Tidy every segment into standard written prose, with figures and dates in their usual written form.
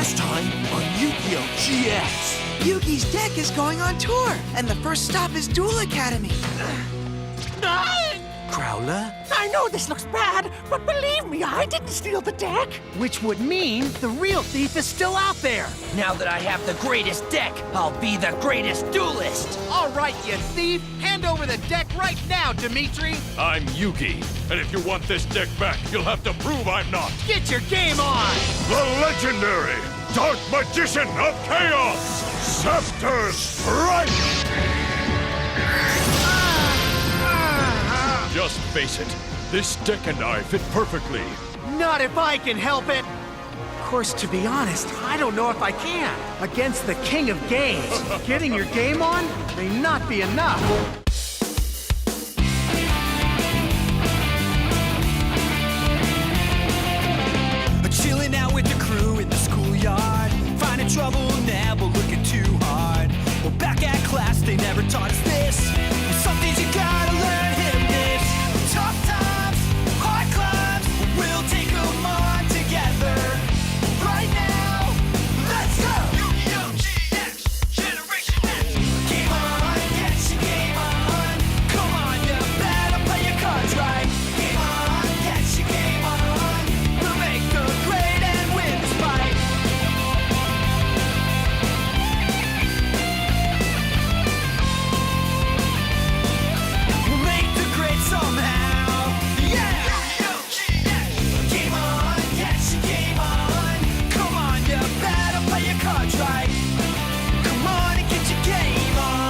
Last time on Yu-Gi-Oh! GX. Yugi's deck is going on tour, and the first stop is Duel Academy. Crowler? I know this looks bad, but believe me, I didn't steal the deck. Which would mean the real thief is still out there. Now that I have the greatest deck, I'll be the greatest duelist. All right, you thief. Hand over the deck right now, Dimitri. I'm Yugi, and if you want this deck back, you'll have to prove I'm not. Get your game on. The legendary Dark Magician of Chaos, Scepter Strike! Just face it, this deck and I fit perfectly. Not if I can help it. Of course, to be honest, I don't know if I can. Against the king of games, getting your game on may not be enough. Chilling out with the crew in the schoolyard, finding trouble, never looking too hard. Well, back at class, they never taught us this. Some things you gotta learn, hit and miss. Tough times, hard climbs, we'll take them on together. Right now, let's go! Yu-Gi-Oh! GX, Generation X. Game on, get your game on. Come on, you better play your cards right. Game on, get your game on. We'll make the grade and win this fight. We'll make the grade somehow. Yeah! Yu-Gi-Oh! GX. Game on, get your game on. Come on, you better play your cards right. Come on and get your game on.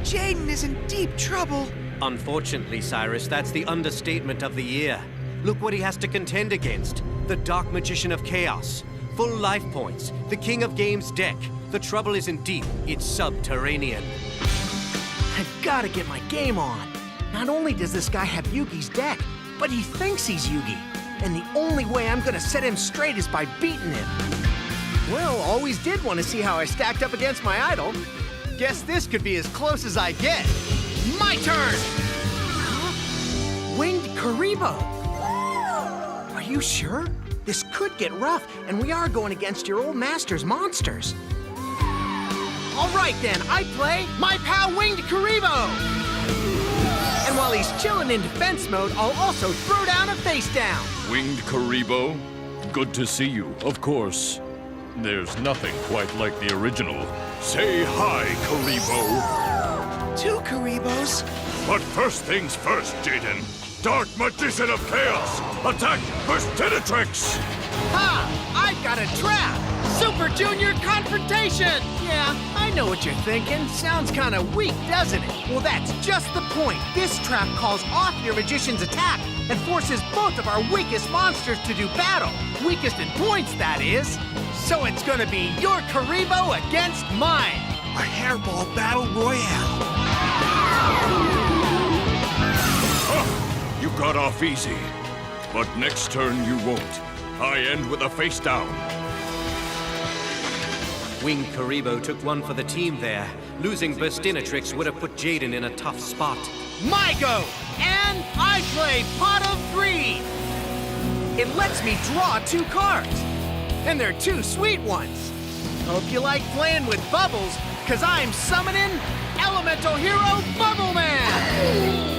Jaden is in deep trouble. Unfortunately, Cyrus, that's the understatement of the year. Look what he has to contend against. The Dark Magician of Chaos. Full life points. The King of Games deck. The trouble isn't deep, it's subterranean. I've got to get my game on. Not only does this guy have Yugi's deck, but he thinks he's Yugi. And the only way I'm gonna set him straight is by beating him. Well, always did want to see how I stacked up against my idol. Guess this could be as close as I get. My turn! Huh? Winged Karibo! Are you sure? This could get rough, and we are going against your old master's monsters. All right, then, I play my pal Winged Karibo! And while he's chilling in defense mode, I'll also throw down a face down. Winged Karibo, good to see you, of course. There's nothing quite like the original. Say hi, Karibo. 2 Karibos. But first things first, Jaden. Dark Magician of Chaos, attack Verstinatrix! Ha! I've got a trap! Super Junior Confrontation! Yeah, I know what you're thinking. Sounds kind of weak, doesn't it? Well, that's just the point. This trap calls off your magician's attack and forces both of our weakest monsters to do battle. Weakest in points, that is. So it's gonna be your Karibo against mine. A hairball battle royale. You got off easy. But next turn you won't. I end with a face down. Winged Karibo took one for the team there. Losing Verstinatrix would have put Jaden in a tough spot. My go! And I play Pot of 3. It lets me draw 2 cards. And they're 2 sweet ones. Hope you like playing with bubbles, because I'm summoning Elemental Hero Bubble Man!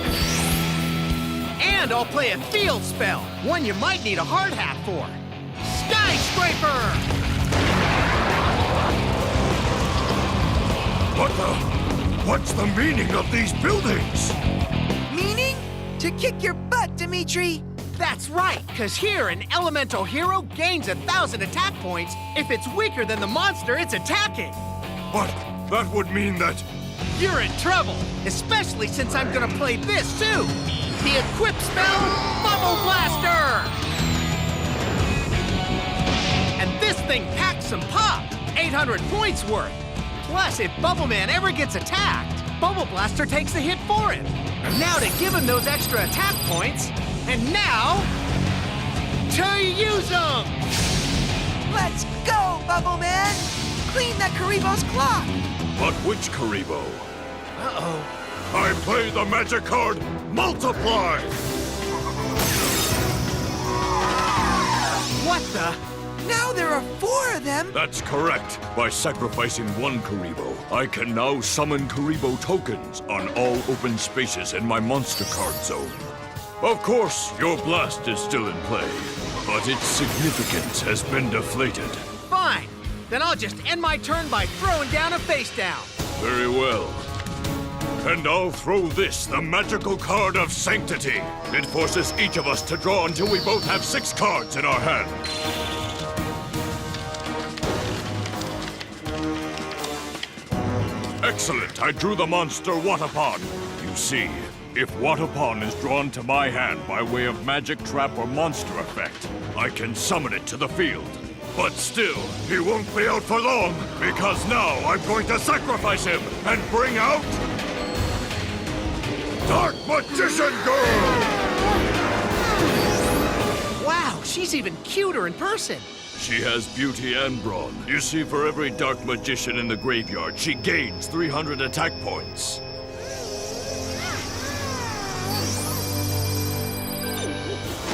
And I'll play a field spell, one you might need a hard hat for. Skyscraper! What's the meaning of these buildings? Meaning? To kick your butt, Dimitri. That's right, because here an elemental hero gains 1,000 attack points if it's weaker than the monster it's attacking. But that would mean that... You're in trouble, especially since I'm gonna play this too. The equip spell, Bubble Blaster! And this thing packs some pop, 800 points worth. Plus, if Bubble Man ever gets attacked, Bubble Blaster takes a hit for him. Now to give him those extra attack points, and now to use them! Let's go, Bubble Man! Clean that Karibo's clock! But which Karibo? I play the magic card, Multiply! What the? Now there are 4 of them. That's correct. By sacrificing one Karibo, I can now summon Karibo tokens on all open spaces in my monster card zone. Of course, your blast is still in play, but its significance has been deflated. Fine. Then I'll just end my turn by throwing down a face down. Very well. And I'll throw this, the magical card of Sanctity. It forces each of us to draw until we both have 6 cards in our hand. Excellent. I drew the monster Watapon. You see, if Watapon is drawn to my hand by way of magic, trap, or monster effect, I can summon it to the field. But still, he won't be out for long, because now I'm going to sacrifice him and bring out... Dark Magician Girl! Wow, she's even cuter in person. She has beauty and brawn. You see, for every Dark Magician in the graveyard, she gains 300 attack points.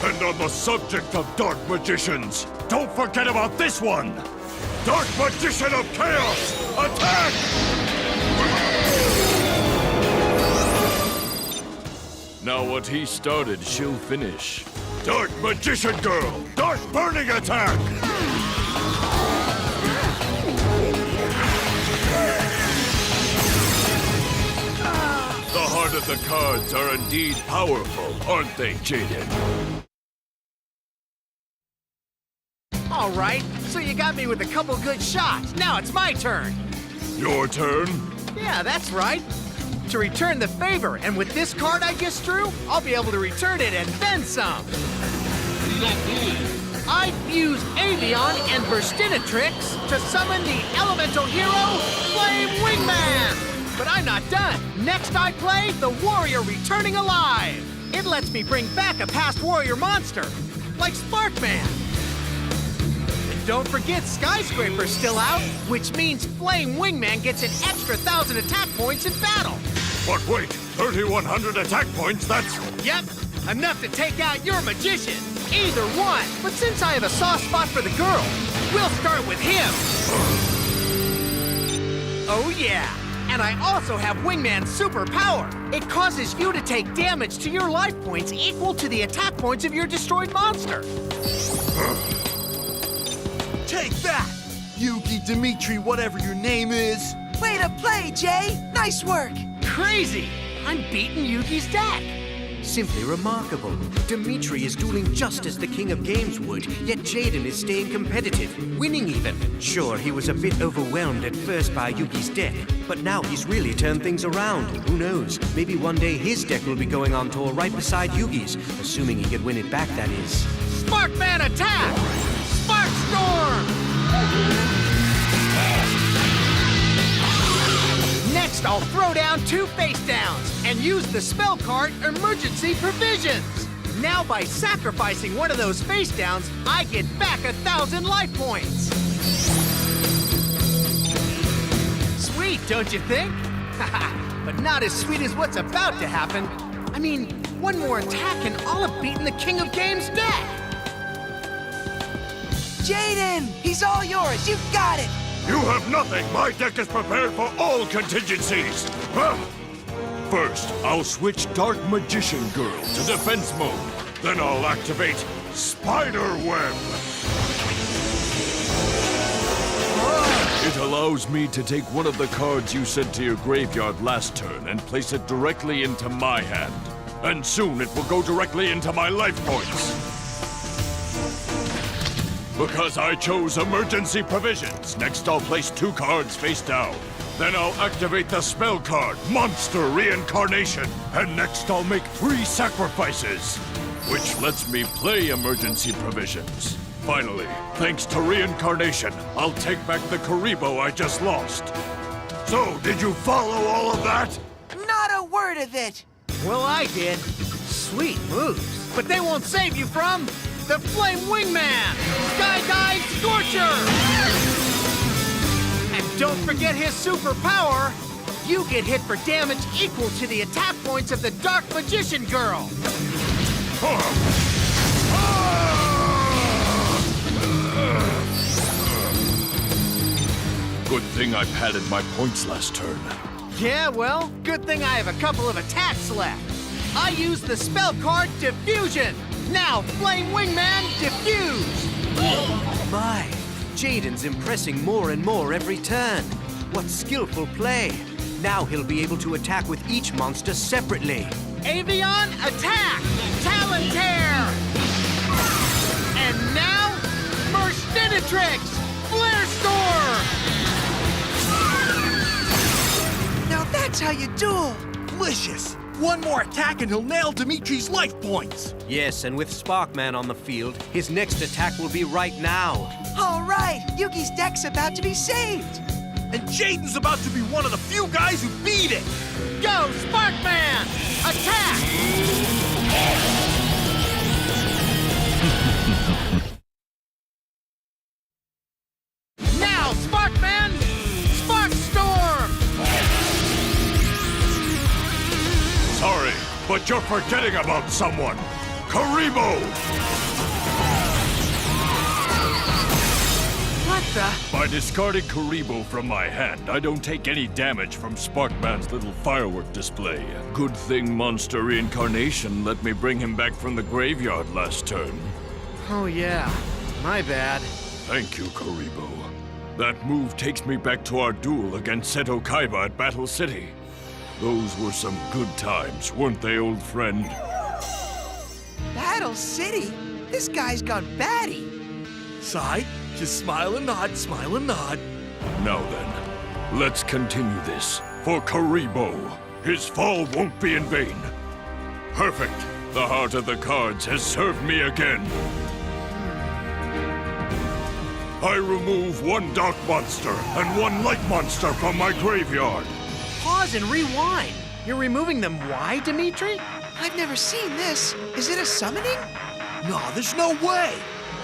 And on the subject of Dark Magicians, don't forget about this one! Dark Magician of Chaos, attack! Now what he started, she'll finish. Dark Magician Girl, Dark Burning Attack! The heart of the cards are indeed powerful, aren't they, Jaden? All right, so you got me with a couple good shots. Now it's my turn. Your turn? Yeah, that's right. To return the favor, and with this card I just drew, I'll be able to return it and then some. I fuse Avion and Burstinatrix to summon the elemental hero, Flame Wingman! But I'm not done. Next I play the Warrior Returning Alive. It lets me bring back a past warrior monster, like Sparkman. And don't forget Skyscraper's still out, which means Flame Wingman gets an extra 1,000 attack points in battle. But wait, 3,100 attack points, that's... Yep, enough to take out your magician. Either one. But since I have a soft spot for the girl, we'll start with him. Oh yeah, and I also have Wingman's superpower. It causes you to take damage to your life points equal to the attack points of your destroyed monster. Take that, Yugi, Dimitri, whatever your name is. Way to play, Jay. Nice work. Crazy! I'm beating Yugi's deck. Simply remarkable. Dimitri is dueling just as the King of Games would, yet Jaden is staying competitive, winning even. Sure, he was a bit overwhelmed at first by Yugi's deck, but now he's really turned things around. Who knows? Maybe one day his deck will be going on tour right beside Yugi's, assuming he can win it back, that is. Sparkman attack! Spark Storm! Next, I'll throw down 2 face downs and use the spell card Emergency Provisions. Now, by sacrificing one of those face downs, I get back 1,000 life points. Sweet, don't you think? But not as sweet as what's about to happen. I mean, one more attack and I'll have beaten the King of Games deck. Jaden, he's all yours. You got it. You have nothing! My deck is prepared for all contingencies! First, I'll switch Dark Magician Girl to defense mode. Then I'll activate Spider Web. It allows me to take one of the cards you sent to your graveyard last turn and place it directly into my hand. And soon it will go directly into my life points. Because I chose Emergency Provisions. Next, I'll place 2 cards face down. Then I'll activate the spell card, Monster Reincarnation. And next, I'll make 3 sacrifices, which lets me play Emergency Provisions. Finally, thanks to Reincarnation, I'll take back the Karibo I just lost. So, did you follow all of that? Not a word of it. Well, I did. Sweet moves. But they won't save you from the Flame Wingman! Skydive Scorcher! And Don't forget his superpower. You get hit for damage equal to the attack points of the Dark Magician Girl. Good thing I padded my points last turn. Yeah, well, good thing I have a couple of attacks left. I use the spell card Diffusion. Now, Flame Wingman, diffuse! My, Jaden's impressing more and more every turn. What skillful play. Now he'll be able to attack with each monster separately. Avion, attack! Talon Tear! And now, Merstinatrix! Flare Storm! Now that's how you duel. Delicious! One more attack and he'll nail Dimitri's life points! Yes, and with Sparkman on the field, his next attack will be right now. All right, Yugi's deck's about to be saved. And Jaden's about to be one of the few guys who beat it! Go, Sparkman! Attack! Now, Sparkman! Spark Storm! Sorry, but you're forgetting about someone. Karibo! What the? By discarding Karibo from my hand, I don't take any damage from Sparkman's little firework display. Good thing Monster Reincarnation let me bring him back from the graveyard last turn. Oh, yeah. My bad. Thank you, Karibo. That move takes me back to our duel against Seto Kaiba at Battle City. Those were some good times, weren't they, old friend? Battle City? This guy's gone batty. Sai, just smile and nod, smile and nod. Now then, let's continue this. For Karibo, his fall won't be in vain. Perfect. The heart of the cards has served me again. I remove one dark monster and one light monster from my graveyard. Pause and rewind. You're removing them why, Dimitri? I've never seen this. Is it a summoning? No, there's no way!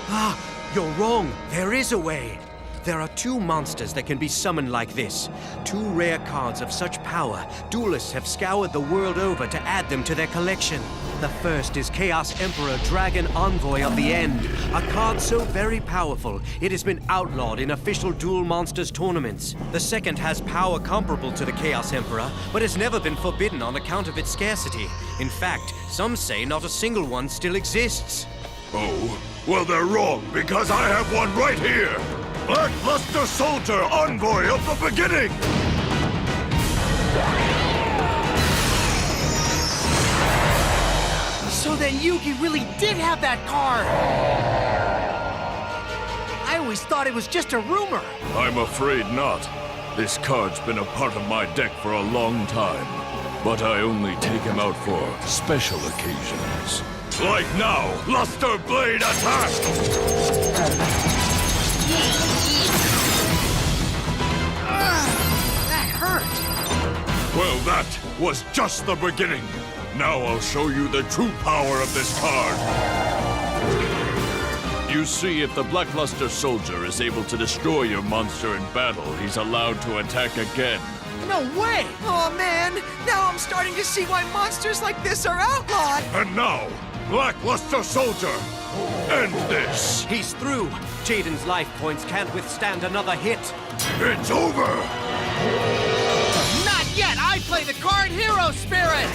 Ah, you're wrong. There is a way. There are two monsters that can be summoned like this. Two rare cards of such power, duelists have scoured the world over to add them to their collection. The first is Chaos Emperor Dragon Envoy of the End, a card so very powerful it has been outlawed in official Duel Monsters tournaments. The second has power comparable to the Chaos Emperor, but has never been forbidden on account of its scarcity. In fact, some say not a single one still exists. Oh, well, they're wrong, because I have one right here! Blackluster Soldier, Envoy of the Beginning! So then Yugi really did have that card! I always thought it was just a rumor. I'm afraid not. This card's been a part of my deck for a long time, but I only take him out for special occasions. Like now, Luster Blade attack! That hurt. Well, that was just the beginning. Now I'll show you the true power of this card. You see, if the Blackluster Soldier is able to destroy your monster in battle, he's allowed to attack again. No way! Oh man, now I'm starting to see why monsters like this are outlawed. And now, Blackluster Soldier, end this! He's through. Jaden's life points can't withstand another hit. It's over! Not yet! I play the card Hero Spirit!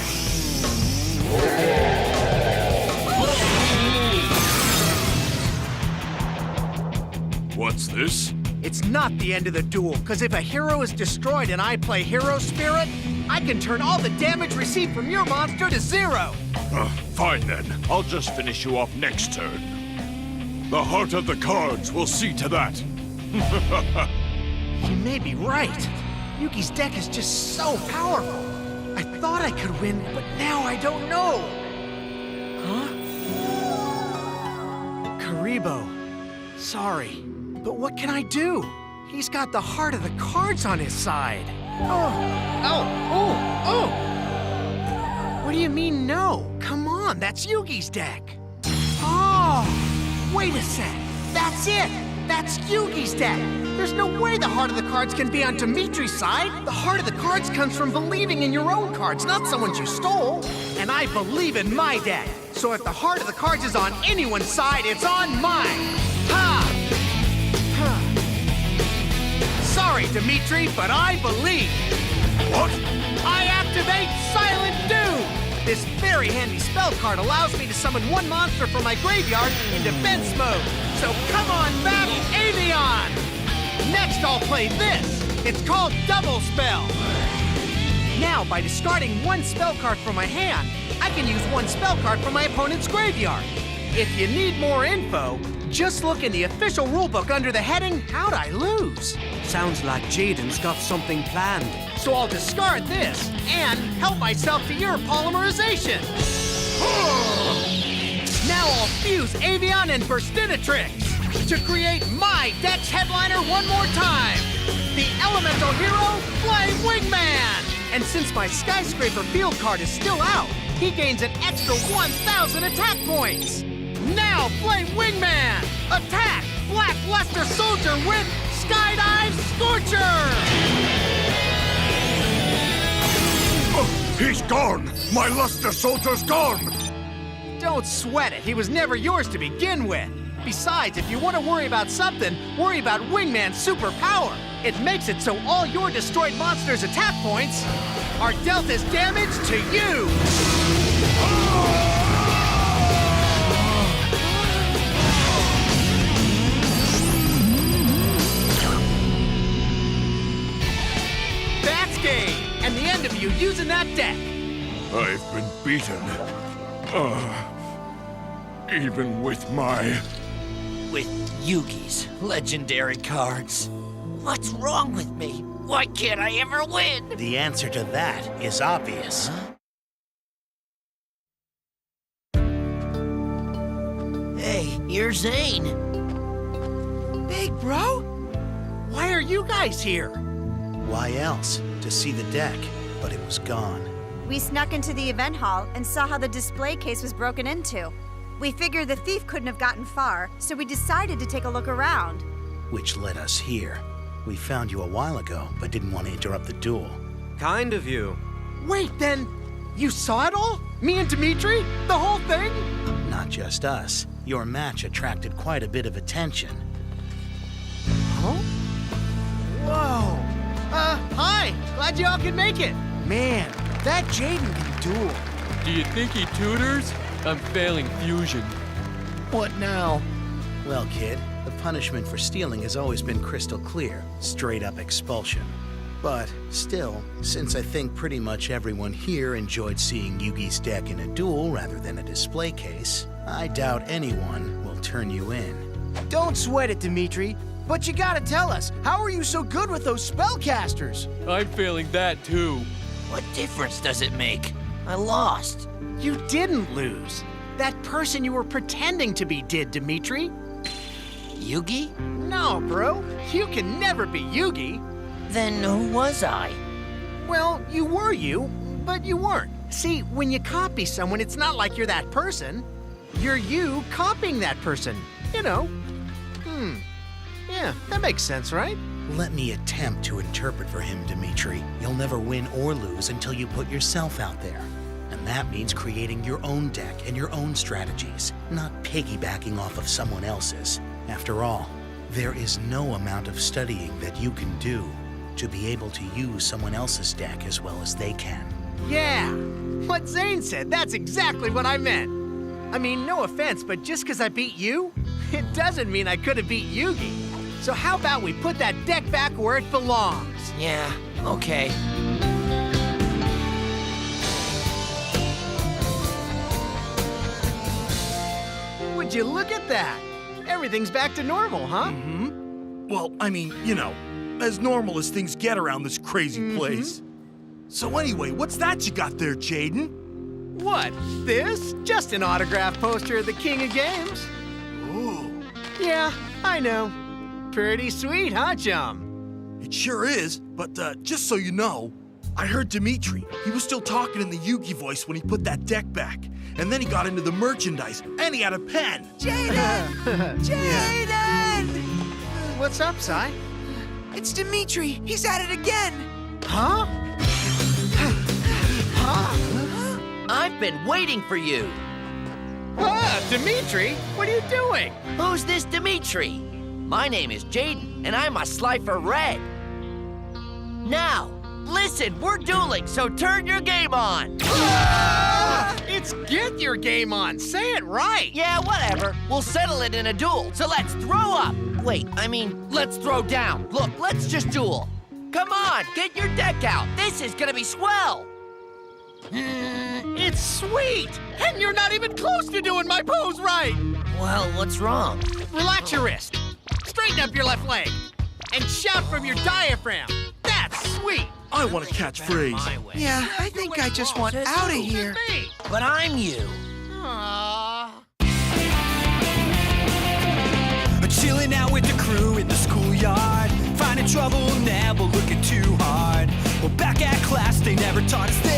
What's this? It's not the end of the duel, because if a hero is destroyed and I play Hero Spirit, I can turn all the damage received from your monster to 0. Fine then. I'll just finish you off next turn. The heart of the cards will see to that. You may be right. Yugi's deck is just so powerful. I thought I could win, but now I don't know. Huh? Karibo. Sorry, but what can I do? He's got the heart of the cards on his side. What do you mean, no? Come on, that's Yugi's deck. Oh, wait a sec. That's it. That's Yugi's deck! There's no way the heart of the cards can be on Dimitri's side! The heart of the cards comes from believing in your own cards, not someone's you stole! And I believe in my deck! So if the heart of the cards is on anyone's side, it's on mine! Ha! Sorry, Dimitri, but I believe! What? I activate Silent Doom! This very handy spell card allows me to summon one monster from my graveyard in defense mode. So come on back, Avion! Next I'll play this. It's called Double Spell. Now, by discarding one spell card from my hand, I can use one spell card from my opponent's graveyard. If you need more info, just look in the official rulebook under the heading, How'd I Lose? Sounds like Jaden's got something planned. So I'll discard this and help myself to your polymerization. Now I'll fuse Avion and Burstinatrix to create my deck's headliner one more time. The elemental hero, Flame Wingman. And since my Skyscraper field card is still out, he gains an extra 1,000 attack points. Now, Flame Wingman! Attack! Black Luster Soldier with Skydive Scorcher! Oh, he's gone! My Luster Soldier's gone! Don't sweat it. He was never yours to begin with. Besides, if you want to worry about something, worry about Wingman's superpower. It makes it so all your destroyed monsters' attack points are dealt as damage to you. That's game, and the end of you using that deck. I've been beaten. Even with my... With Yugi's legendary cards. What's wrong with me? Why can't I ever win? The answer to that is obvious. Hey, here's Zane. Big bro? Why are you guys here? Why else? To see the deck, but it was gone. We snuck into the event hall and saw how the display case was broken into. We figured the thief couldn't have gotten far, so we decided to take a look around. Which led us here. We found you a while ago, but didn't want to interrupt the duel. Kind of you. Wait, then, you saw it all? Me and Dimitri? The whole thing? Not just us. Your match attracted quite a bit of attention. Huh? Whoa. Hi. Glad y'all can make it. Man, that Jaden can duel. Do you think he tutors? I'm failing fusion. What now? Well, kid, the punishment for stealing has always been crystal clear. Straight up expulsion. But still, since I think pretty much everyone here enjoyed seeing Yugi's deck in a duel rather than a display case, I doubt anyone will turn you in. Don't sweat it, Dimitri. But you gotta tell us, how are you so good with those spellcasters? I'm failing that too. What difference does it make? I lost. You didn't lose. That person you were pretending to be did, Dimitri. Yugi? No, bro. You can never be Yugi. Then who was I? Well, you were you, but you weren't. See, when you copy someone, it's not like you're that person. You're you copying that person. You know. Yeah, that makes sense, right? Let me attempt to interpret for him, Dimitri. You'll never win or lose until you put yourself out there. And that means creating your own deck and your own strategies, not piggybacking off of someone else's. After all, there is no amount of studying that you can do to be able to use someone else's deck as well as they can. Yeah, what Zane said, that's exactly what I meant. I mean, no offense, but just because I beat you, it doesn't mean I could have beat Yugi. So how about we put that deck back where it belongs? Yeah, okay. Would you look at that? Everything's back to normal, huh? Well, I mean, you know, as normal as things get around this crazy place. So anyway, what's that you got there, Jaden? What, this? Just an autograph poster of the King of Games. Ooh, Yeah, I know. Pretty sweet, huh, chum? it sure is, but just so you know, I heard Dimitri. He was still talking in the Yugi voice when he put that deck back. And then he got into the merchandise, and he had a pen. Jaden! Jaden! What's up, Sai? It's Dimitri. He's at it again. Huh? I've been waiting for you. Ah, Dimitri, what are you doing? Who's this Dimitri? My name is Jaden, and I'm a Slifer Red. Now, listen, we're dueling, so turn your game on. It's get your game on. Say it right. Yeah, whatever. We'll settle it in a duel, so let's throw up. Wait, I mean, let's throw down. Look, let's just duel. Come on, get your deck out. This is gonna be swell. It's sweet, and you're not even close to doing my pose right. Well, what's wrong? Relax your wrist, straighten up your left leg, and shout from your diaphragm. That's sweet. I want a catchphrase. Yeah, I think I just want out of here. Me. But I'm you. Aww. Chilling out with the crew in the schoolyard. Finding trouble, never looking too hard. Well, back at class, they never taught us this.